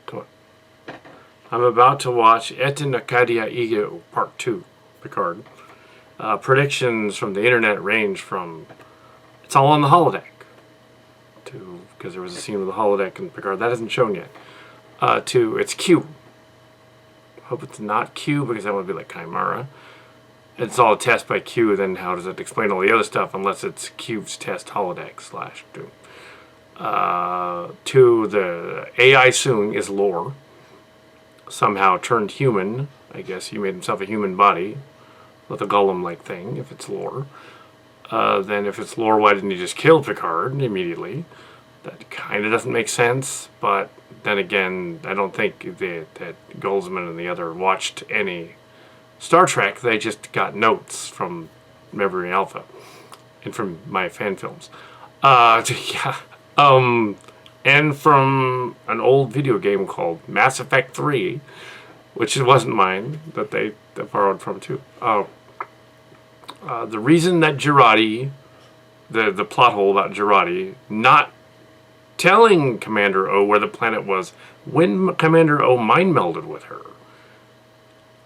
Come on. I'm about to watch Arcadia Ego Part 2, Picard. Predictions from the internet range from it's all on the holodeck to, because there was a scene with the holodeck in Picard that isn't shown yet, to it's Q. Hope it's not Q, because that would be like Chimera. It's all a test by Q, then how does it explain all the other stuff unless it's Q's test holodeck / Doom. To the AI Soong is lore. Somehow turned human. I guess he made himself a human body with a golem-like thing, if it's lore. Then if it's lore, why didn't he just kill Picard immediately? That kind of doesn't make sense, but then again, I don't think that Goldsman and the other watched any Star Trek. They just got notes from Memory Alpha and from my fan films. Yeah. And from an old video game called Mass Effect 3, which wasn't mine, that they borrowed from too. The reason that Jurati, the plot hole about Jurati not telling Commander O where the planet was when Commander O mind melded with her,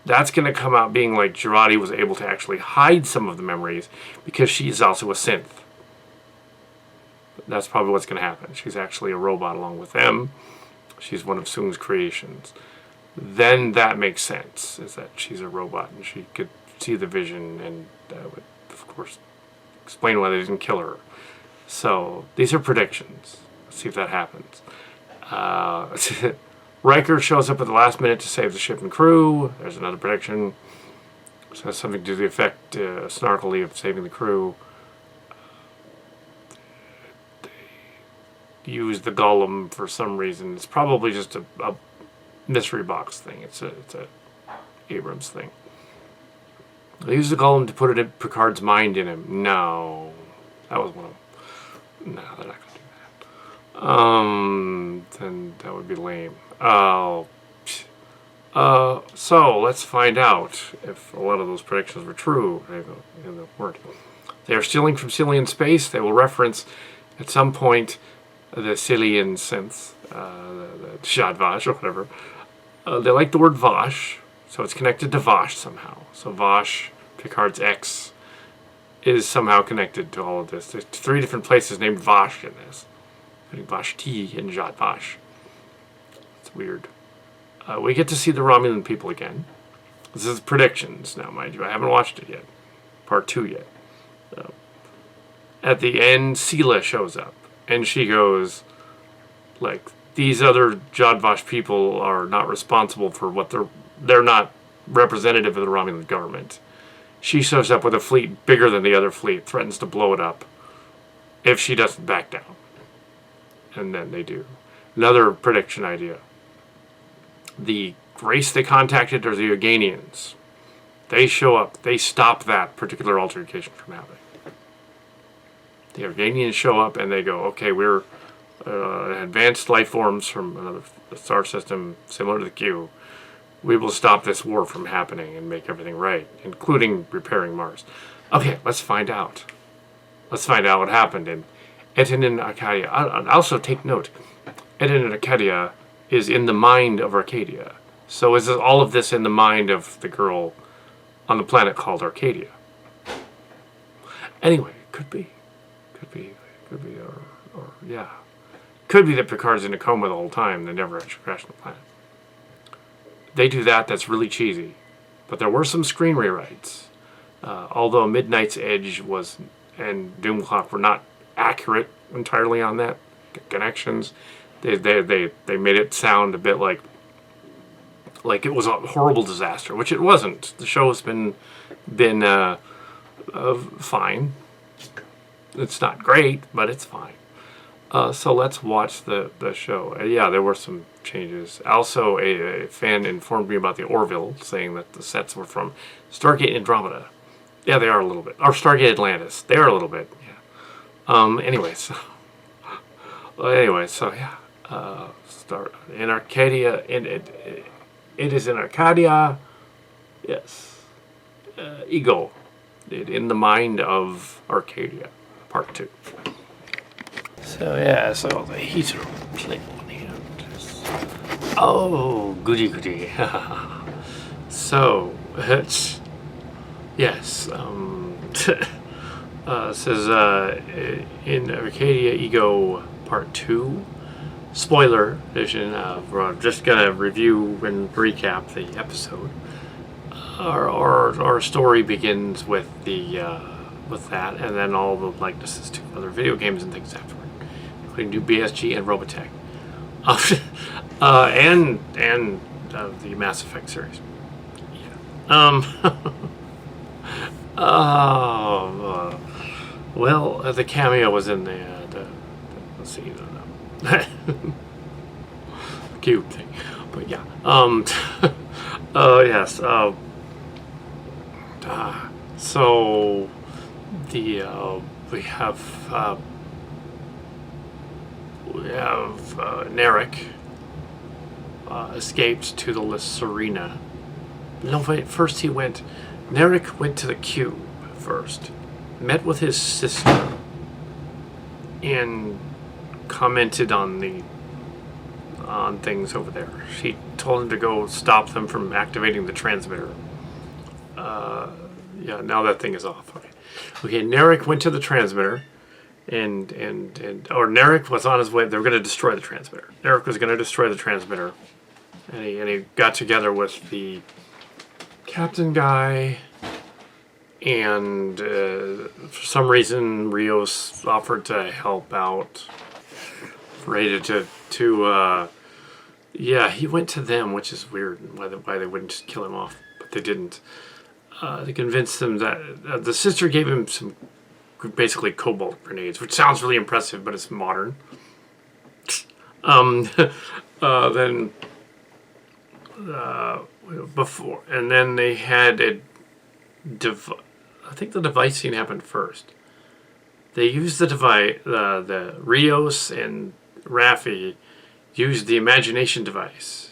that's going to come out being like Jurati was able to actually hide some of the memories because she's also a synth. That's probably what's going to happen. She's actually a robot along with them. She's one of Soong's creations. Then that makes sense, is that she's a robot and she could see the vision, and that would, of course, explain why they didn't kill her. So these are predictions. Let's see if that happens. Riker shows up at the last minute to save the ship and crew. There's another prediction. So has something to do with the effect, snarkily, of saving the crew. They use the golem for some reason. It's probably just a mystery box thing. It's a Abrams thing. They use the golem to put it in Picard's mind in him. No. That was one of them. No, they're not going to do that. Then that would be lame. So let's find out if a lot of those predictions were true. And they weren't. They are stealing from Cillian space. They will reference at some point the Cillian synth, the Shad Vash or whatever. They like the word Vash, so it's connected to Vash somehow. So Vash, Picard's ex, is somehow connected to all of this. There's 3 different places named Vash in this, including Vash-T and Jad Vash. It's weird. We get to see the Romulan people again. This is predictions now, mind you. I haven't watched it yet. Part 2 yet. At the end, Sela shows up. And she goes, like, these other Jad Vash people are not responsible for what they're not representative of the Romulan government. She shows up with a fleet bigger than the other fleet, threatens to blow it up if she doesn't back down. And then they do. Another prediction idea. The race they contacted are the Organians. They show up. They stop that particular altercation from happening. The Arcadians show up and they go, okay, we're advanced life forms from another star system similar to the Q. We will stop this war from happening and make everything right, including repairing Mars. Okay, let's find out. Let's find out what happened in Etin and Arcadia. Also take note, Etin and Arcadia is in the mind of Arcadia. So is all of this in the mind of the girl on the planet called Arcadia? Anyway, could be, or yeah. Could be that Picard's in a coma the whole time. They never actually crashed on the planet. They do that. That's really cheesy. But there were some screen rewrites. Although Midnight's Edge and Doomclock were not accurate entirely on that connections, they made it sound a bit like it was a horrible disaster, which it wasn't. The show has been fine. It's not great, but it's fine. So let's watch the show. Yeah, there were some changes. Also, a fan informed me about the Orville, saying that the sets were from Stargate Andromeda. Yeah, they are a little bit. Or Stargate Atlantis. They are a little bit, yeah. Anyway, so yeah. In Arcadia, it is in Arcadia, yes. Ego, in the mind of Arcadia, part 2. So yeah, so the heater plate on here. Oh, goody goody. So, it's, yes, says in Arcadia Ego Part 2, spoiler edition, we're just gonna review and recap the episode. Our story begins with with that, and then all the likenesses to other video games and things afterward, including new BSG and Robotech, and the Mass Effect series. Yeah. Well, the cameo was in the let's see, the cube thing, but yeah. Yes. So the we have Narek escaped to the Lacerina. No, wait. First Narek went to the cube first, met with his sister, and commented on things over there. She told him to go stop them from activating the transmitter. Yeah, now that thing is off. Okay. Narek went to the transmitter, and Narek was on his way. They were going to destroy the transmitter. Narek was going to destroy the transmitter, and he got together with the captain guy, and for some reason Rios offered to help out. Yeah, he went to them, which is weird. Why they wouldn't just kill him off, but they didn't. They convinced him that the sister gave him some basically cobalt grenades, which sounds really impressive, but it's modern. Then before, and then they had I think the device scene happened first. They used the device, the Rios and Raffi used the imagination device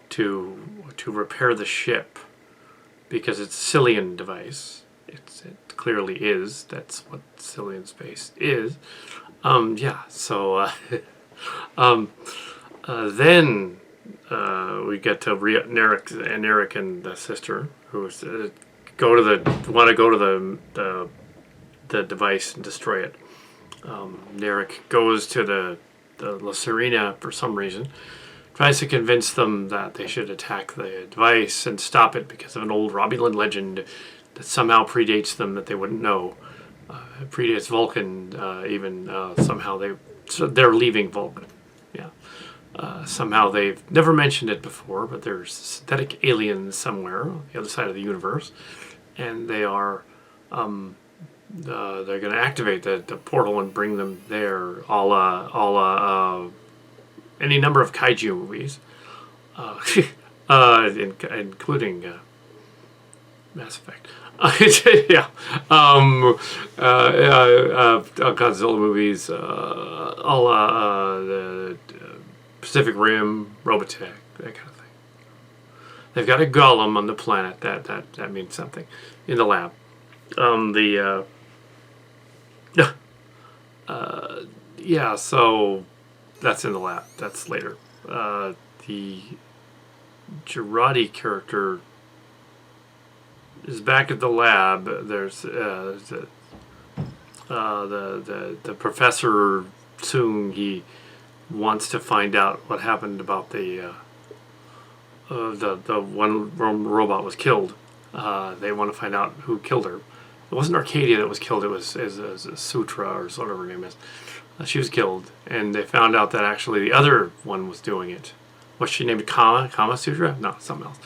to repair the ship, because it's a Cillian device. It clearly is. That's what Cillian space is. Yeah. So then we get to Narek and the sister, who want to go to the device and destroy it. Narek goes to the Lacerina for some reason, tries to convince them that they should attack the device and stop it because of an old Romulan legend that somehow predates them that they wouldn't know. It predates Vulcan, even somehow they're leaving Vulcan. Yeah. Somehow they've never mentioned it before, but there's synthetic aliens somewhere on the other side of the universe, and they are they're going to activate the portal and bring them there, a la any number of kaiju movies, including Mass Effect. Yeah. Godzilla movies, a la the Pacific Rim, Robotech, that kind of thing. They've got a golem on the planet. That means something in the lab. Yeah, so that's in the lab. That's later. The Girardi character is back at the lab. There's the professor soon. He wants to find out what happened about the one robot was killed. They want to find out who killed her. It wasn't Arcadia that was killed. It was Sutra or whatever her name is. She was killed, and they found out that actually the other one was doing it. Was she named Kama Sutra? No, something else.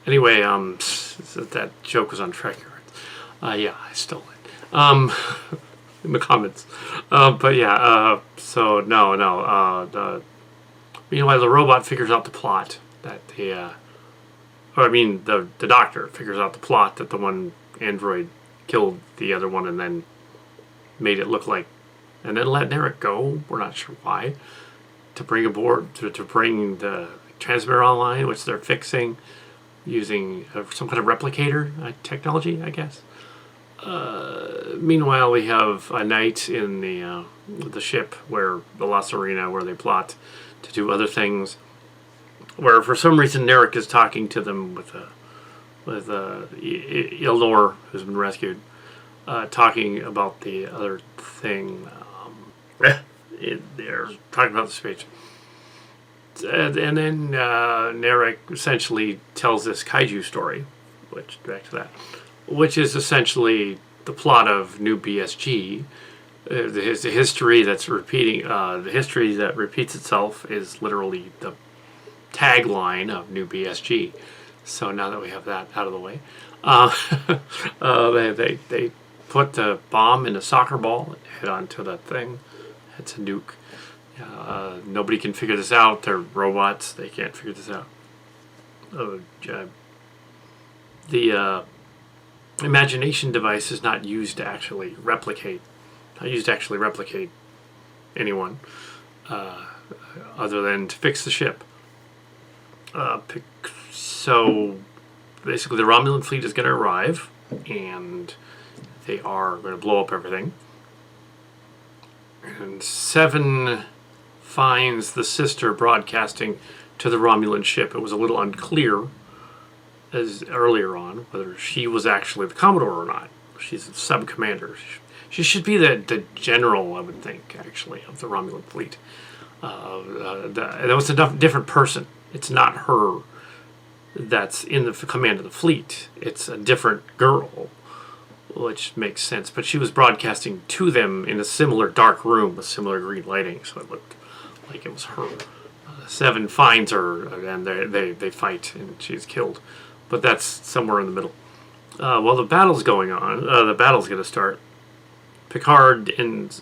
Anyway, that joke was on Trek. Yeah, I stole it. In the comments. But yeah, so no. Meanwhile, the robot figures out the plot that the doctor figures out the plot that the one android killed the other one and then made it look like, and then let Narek go. We're not sure why. To bring aboard, to bring the transmitter online, which they're fixing using some kind of replicator technology, I guess. Meanwhile, we have a night in the ship where the Lacerina, where they plot to do other things. where for some reason Narek is talking to them with Ildor, who's been rescued, talking about the other thing. They're talking about the space. And then Narek essentially tells this kaiju story, which back to that, which is essentially the plot of New BSG. The history that's repeating, the history that repeats itself is literally the tagline of New BSG. So now that we have that out of the way, they put the bomb in a soccer ball and head onto that thing. It's a nuke. Nobody can figure this out. They're robots. They can't figure this out. The imagination device is not used to actually replicate. Not used to actually replicate anyone, other than to fix the ship. So basically, the Romulan fleet is going to arrive, and they are going to blow up everything. And Ses1 finds the sister broadcasting to the Romulan ship. It was a little unclear as earlier on whether she was actually the Commodore or not. She's a sub-commander. She should be the general, I would think, actually, of the Romulan fleet. That was a different person. It's not her that's in the command of the fleet. It's a different girl, which makes sense. But she was broadcasting to them in a similar dark room with similar green lighting, so it looked like it was her. Ses1 finds her, and they fight, and she's killed. But that's somewhere in the middle. While the battle's going on, the battle's going to start. Picard and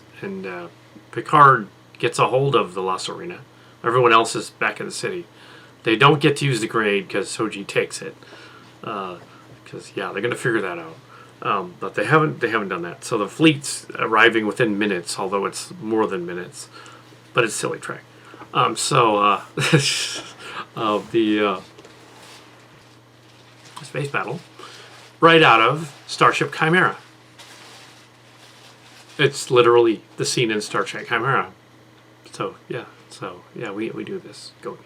Picard gets a hold of the Lost Arena. Everyone else is back in the city. They don't get to use the grenade because Soji takes it. Because they're going to figure that out. But they haven't done that. So the fleet's arriving within minutes, although it's more than minutes. But it's silly track. The space battle, right out of Starship Chimera. It's literally the scene in Star Trek Chimera. So we do this. Go.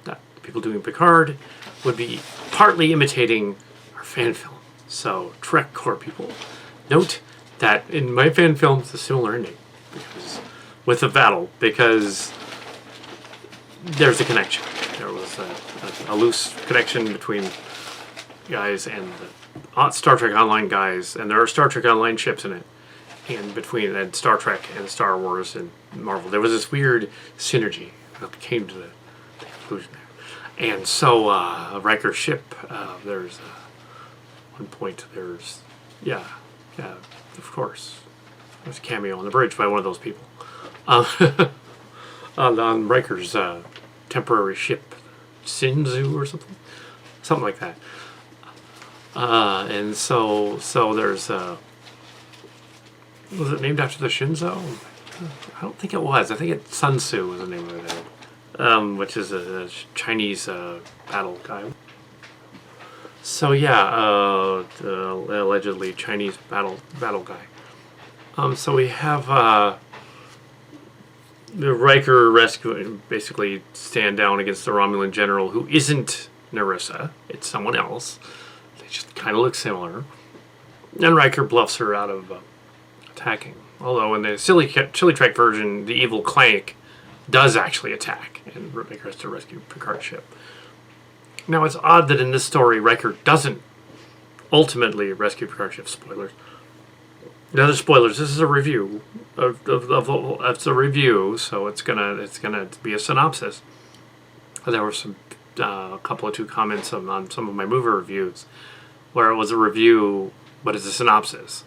That people doing Picard would be partly imitating our fan film. So Trek core people, note that in my fan film it's a similar ending with the battle, because there's a connection. There was a loose connection between guys and the Star Trek Online guys, and there are Star Trek Online ships in it. And between Star Trek and Star Wars and Marvel, there was this weird synergy that came to the conclusion there. And so, Riker's ship, there's one point, there's, of course, there's a cameo on the bridge by one of those people. On Riker's temporary ship, Shinzu or something like that. And so there's was it named after the Shinzo? I don't think it was. I think Sun Tzu was the name of it, which is a Chinese battle guy. So allegedly Chinese battle guy. So we have the Riker rescuing, basically stand down against the Romulan general, who isn't Narissa. It's someone else. They just kind of look similar. And Riker bluffs her out of attacking. Although in the Chili Trek version, the evil Clank does actually attack, and Riker has to rescue Picard's ship. Now it's odd that in this story, Riker doesn't ultimately rescue Picard's ship. Spoilers. Now, there's spoilers. This is a review it's a review, so it's gonna be a synopsis. There were a couple of two comments on some of my movie reviews where it was a review, but it's a synopsis.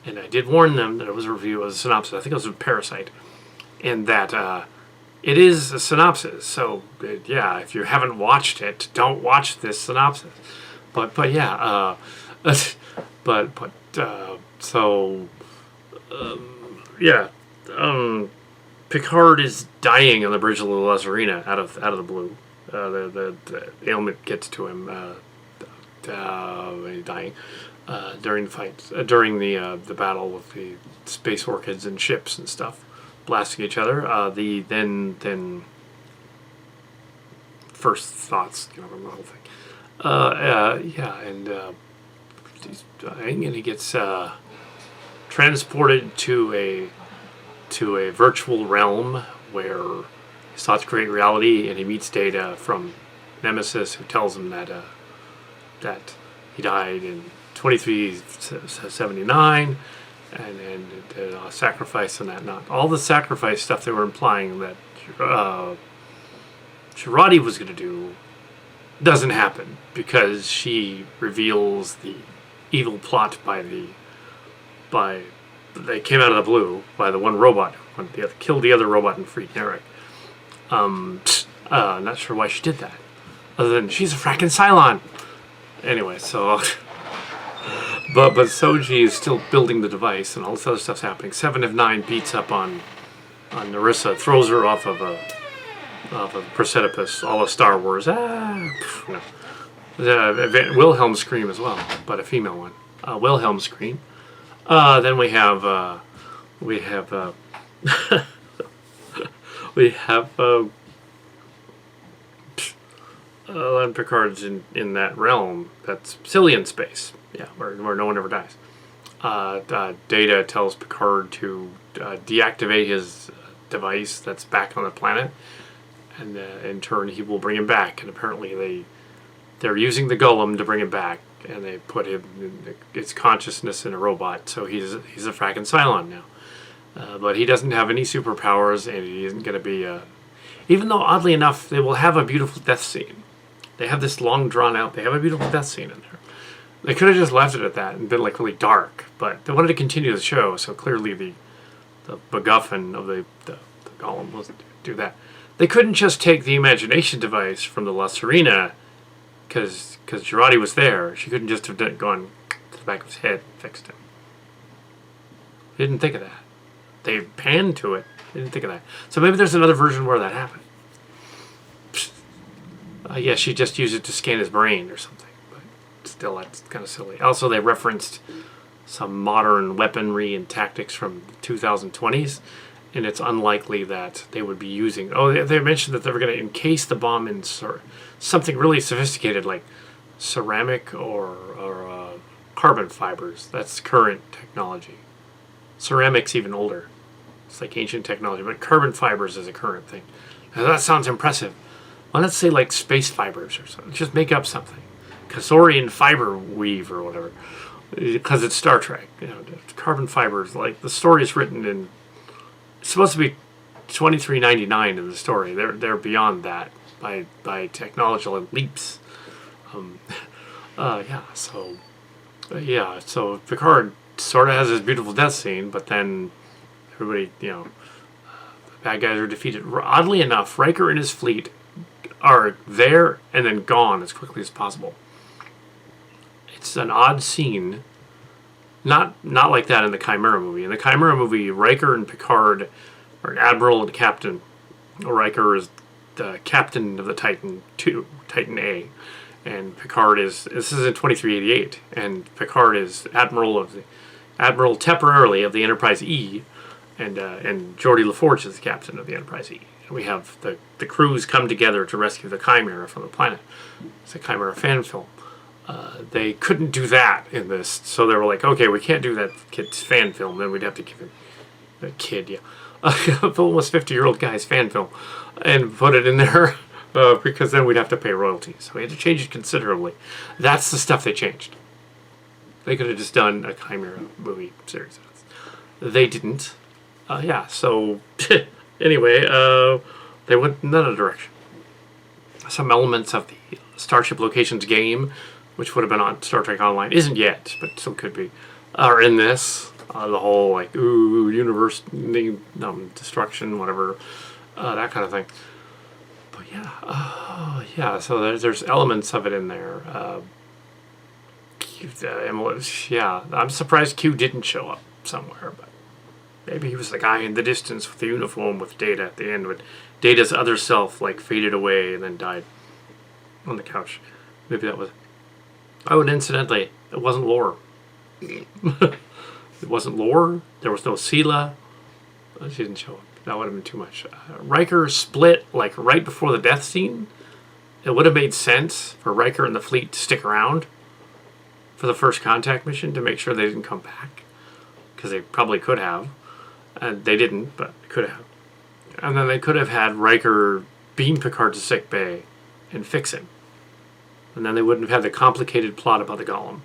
And I did warn them that it was a review as a synopsis. I think it was a Parasite. And that it is a synopsis. So, if you haven't watched it, don't watch this synopsis. Picard is dying on the bridge of the Lost Arena out of the blue. The ailment gets to him. He's dying. During the fight, during the battle with the space orchids and ships and stuff, blasting each other. The then first thoughts, from the whole thing. And he gets transported to a virtual realm where he's thought to create reality, and he meets Data from Nemesis, who tells him that he died in 2379, and sacrifice and that. Not all the sacrifice stuff they were implying that Girardi was going to do doesn't happen, because she reveals the evil plot they came out of the blue by the one robot when they killed the other robot and freed Narek. Not sure why she did that, other than she's a fracking Cylon. Anyway, so but Soji is still building the device, and all this other stuff's happening. 7 of 9 beats up on Narissa, throws her off of a precipice, all of Star Wars. Wilhelm scream as well, but a female one. Wilhelm scream. Then we have and Picard's in that realm, that's Cillian space, where no one ever dies. Data tells Picard to deactivate his device that's back on the planet, and in turn he will bring him back. And apparently they're using the Golem to bring him back, and they put his consciousness in a robot, so he's a fracking Cylon now. But he doesn't have any superpowers, and he isn't going to be even though, oddly enough, they will have a beautiful death scene. They have this long drawn out, they have a beautiful death scene in there. They could have just left it at that and been like really dark, but they wanted to continue the show, so clearly the MacGuffin of the Golem was to do that. They couldn't just take the imagination device from the La Serena, because Girardi was there. She couldn't just have gone to the back of his head and fixed him. They didn't think of that. They panned to it. They didn't think of that. So maybe there's another version where that happened. She just used it to scan his brain or something. But still, that's kind of silly. Also, they referenced some modern weaponry and tactics from 2020s, and it's unlikely that they would be using... they mentioned that they were going to encase the bomb in something really sophisticated, like ceramic or carbon fibers. That's current technology. Ceramic's even older. It's like ancient technology, but carbon fibers is a current thing. Now, that sounds impressive. Well, let's say like space fibers or something. Just make up something. Casorian fiber weave or whatever. Because it's Star Trek. Carbon fibers, like the story is written in... It's supposed to be 2399 in the story. They're beyond that by technological leaps. So Picard sort of has this beautiful death scene, but then everybody, the bad guys are defeated. Oddly enough, Riker and his fleet are there and then gone as quickly as possible. It's an odd scene. Not like that in the Chimera movie. In the Chimera movie, Riker and Picard are an admiral and captain. Riker is the captain of the Titan II, Titan A, and Picard is... This is in 2388, and Picard is admiral temporarily of the Enterprise E, and Geordi LaForge is the captain of the Enterprise E. And we have the crews come together to rescue the Chimera from the planet. It's a Chimera fan film. They couldn't do that in this, so they were like, okay, we can't do that kid's fan film, then we'd have to give him a kid, almost 50-year-old guy's fan film, and put it in there, because then we'd have to pay royalties. So we had to change it considerably. That's the stuff they changed. They could have just done a Chimera movie series. They didn't. So anyway, they went in another direction. Some elements of the Starship Locations game, which would have been on Star Trek Online, isn't yet, but still could be, are in this. The whole, universe destruction, whatever, that kind of thing. But so there's elements of it in there. I'm surprised Q didn't show up somewhere, but maybe he was the guy in the distance with the uniform with Data at the end, when Data's other self faded away and then died on the couch. Maybe that was... Oh, and incidentally, it wasn't Lore. It wasn't Lore. There was no Sela. She didn't show up. That would have been too much. Riker split right before the death scene. it would have made sense for Riker and the fleet to stick around for the first contact mission to make sure they didn't come back, because they probably could have, and they didn't, but they could have. And then they could have had Riker beam Picard to sick bay and fix him, and then they wouldn't have had the complicated plot about the Golem,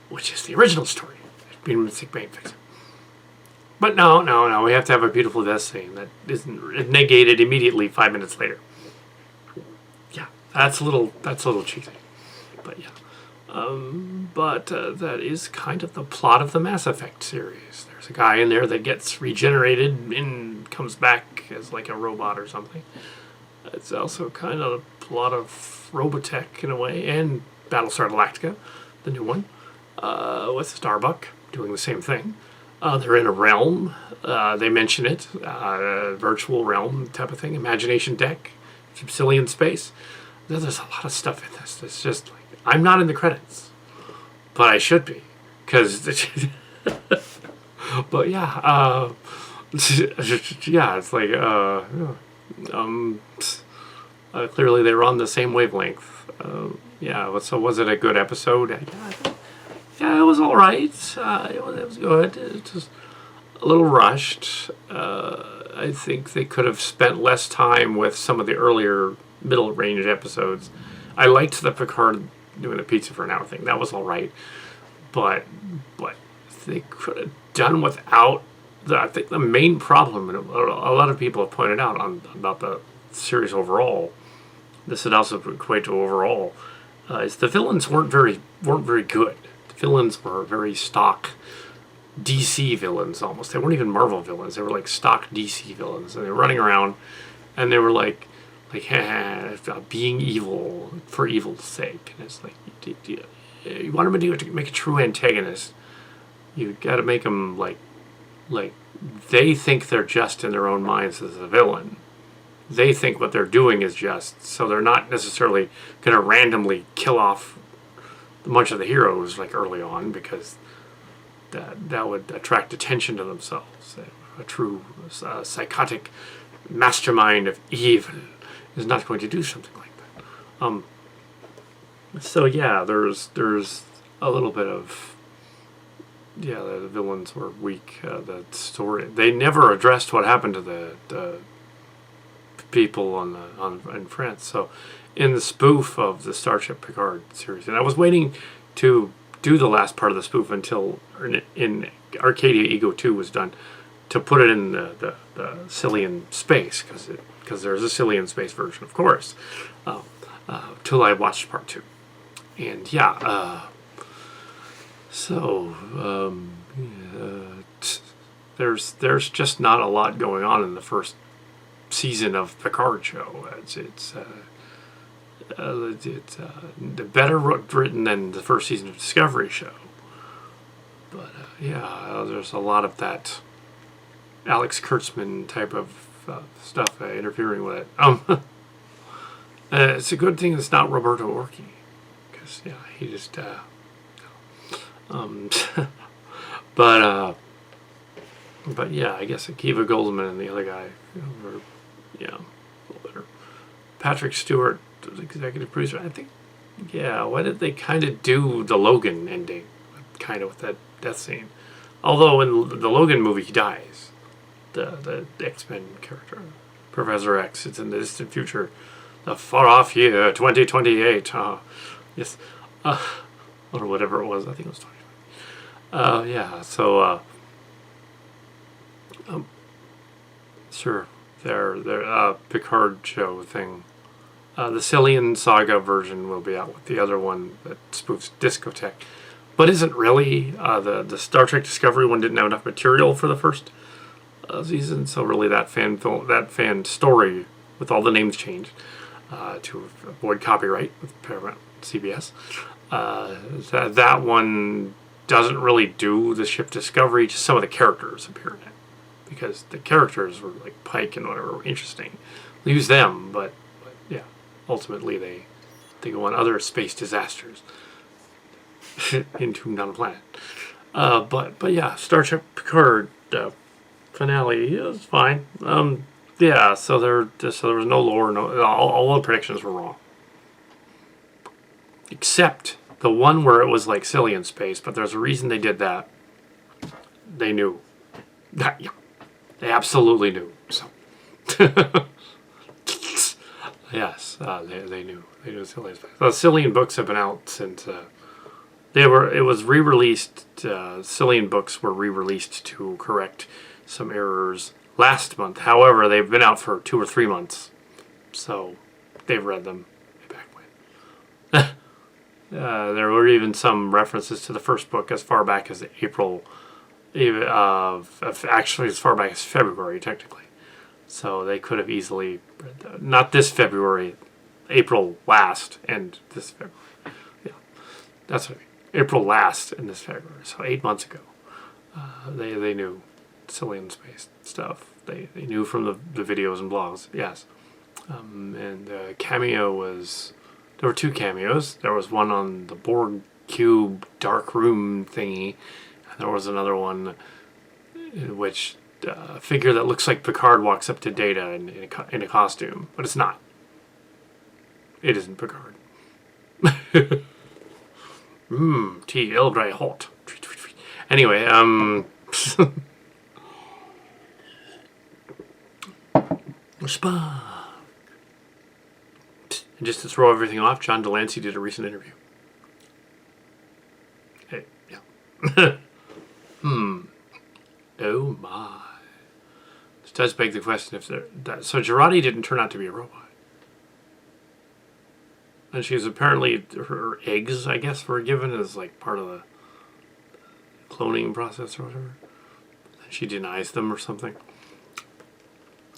which is the original story. Beam him to sick bay and fix him. But no, we have to have a beautiful death scene that isn't negated immediately 5 minutes later. Yeah, that's a little cheesy, but yeah. That is kind of the plot of the Mass Effect series. There's a guy in there that gets regenerated and comes back as like a robot or something. It's also kind of the plot of Robotech in a way, and Battlestar Galactica, the new one, with Starbuck doing the same thing. They're in a realm. They mention it, virtual realm type of thing, imagination deck, Gypsilian space. There's a lot of stuff in this. It's just like, I'm not in the credits, but I should be, because. But yeah, yeah, it's like clearly they were on the same wavelength. Yeah, so was it a good episode? Yeah, it was all right. It was good. It was a little rushed. I think they could have spent less time with some of the earlier middle-range episodes. I liked the Picard doing the pizza for an hour thing. That was all right. But they could have done without I think the main problem, and a lot of people have pointed out about the series overall, this would also equate to overall, is the villains weren't very good. The villains were very stock DC villains almost. They weren't even Marvel villains. They were like stock DC villains, and they were running around, and they were like being evil for evil's sake. And it's like, you want them to make a true antagonist, you got to make them like they think they're just in their own minds as a villain. They think what they're doing is just, so they're not necessarily going to randomly kill off a bunch of the heroes like early on, because that would attract attention to themselves. A true psychotic mastermind of evil is not going to do something like that. So yeah, there's a little bit of, yeah, the villains were weak. The story, they never addressed what happened to the people in France. So in the spoof of the Star Trek Picard series, and I was waiting to do the last part of the spoof until in Arcadia Ego 2 was done, to put it in the Cillian space, because there's a Cillian space version, of course, till I watched part 2. And yeah, there's just not a lot going on in the first season of Picard show. It's better written than the first season of Discovery show. But yeah, there's a lot of that Alex Kurtzman type of stuff interfering with it. It's a good thing it's not Roberto Orci, because yeah, he just but yeah, I guess Akiva Goldsman and the other guy were, yeah, a little better. Patrick Stewart was executive producer. I think, yeah, why did they kind of do the Logan ending, kind of with that death scene? Although in the Logan movie he dies, the X-Men character, Professor X. It's in the distant future, the far off year 2028. Yes, or whatever it was. I think it was 2020. Yeah. So sure, their Picard show thing. The Cillian Saga version will be out with the other one that spoofs Discotheque, but isn't really. The Star Trek Discovery one didn't have enough material for the first season, so really that fan story with all the names changed to avoid copyright with Paramount CBS. That one doesn't really do the ship Discovery. Just some of the characters appear in it, because the characters were like Pike and whatever were interesting. We use them, but yeah, ultimately they go on other space disasters into another planet. But yeah, Star Trek Picard finale is fine. Yeah, so there was no lore, all the predictions were wrong. Except the one where it was like silly in space, but there's a reason they did that. They knew. That, yeah. They absolutely knew. So, yes, they knew. They knew silly in space. The Cillian books have been out since it was re-released. Cillian books were re-released to correct some errors last month. However, they've been out for 2 or 3 months, so they've read them back when. There were even some references to the first book as far back as April, actually as far back as February, technically. So they could have easily read that. Not this February, April last, and this February. Yeah, that's what I mean. April last and this February, so 8 months ago. They knew Cillian space stuff. They knew from the videos and blogs, yes. And cameo was... There were 2 cameos. There was one on the Borg Cube dark room thingy. And there was another one in which a figure that looks like Picard walks up to Data in a costume. But it's not. It isn't Picard. Tea, Earl Grey, hot. Anyway, Spock. And just to throw everything off, John Delancey did a recent interview. Hey, yeah. Oh my. This does beg the question if so Jurati didn't turn out to be a robot. And she was apparently, her eggs, I guess, were given as like part of the cloning process or whatever. And she denies them or something.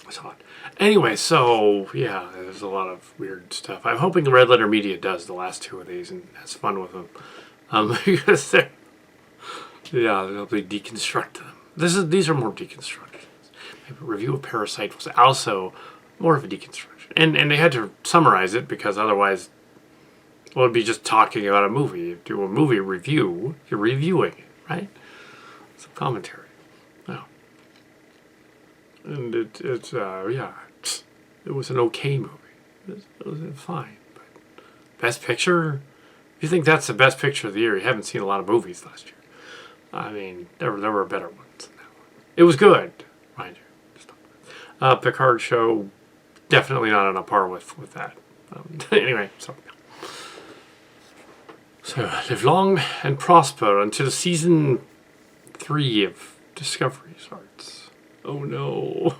It's odd. Anyway, so yeah, there's a lot of weird stuff. I'm hoping Red Letter Media does the last 2 of these and has fun with them, because they'll be deconstruct them. These are more deconstructions. Maybe review of Parasite was also more of a deconstruction, and they had to summarize it because otherwise, it would be just talking about a movie. You do a movie review, you're reviewing it, right? It's a commentary. And it was an okay movie. It was fine. But Best Picture? If you think that's the best picture of the year, you haven't seen a lot of movies last year. I mean, there were better ones than that one. It was good, mind you. Picard show, definitely not on a par with that. Anyway, so live long and prosper until season 3 of Discovery starts. Oh no.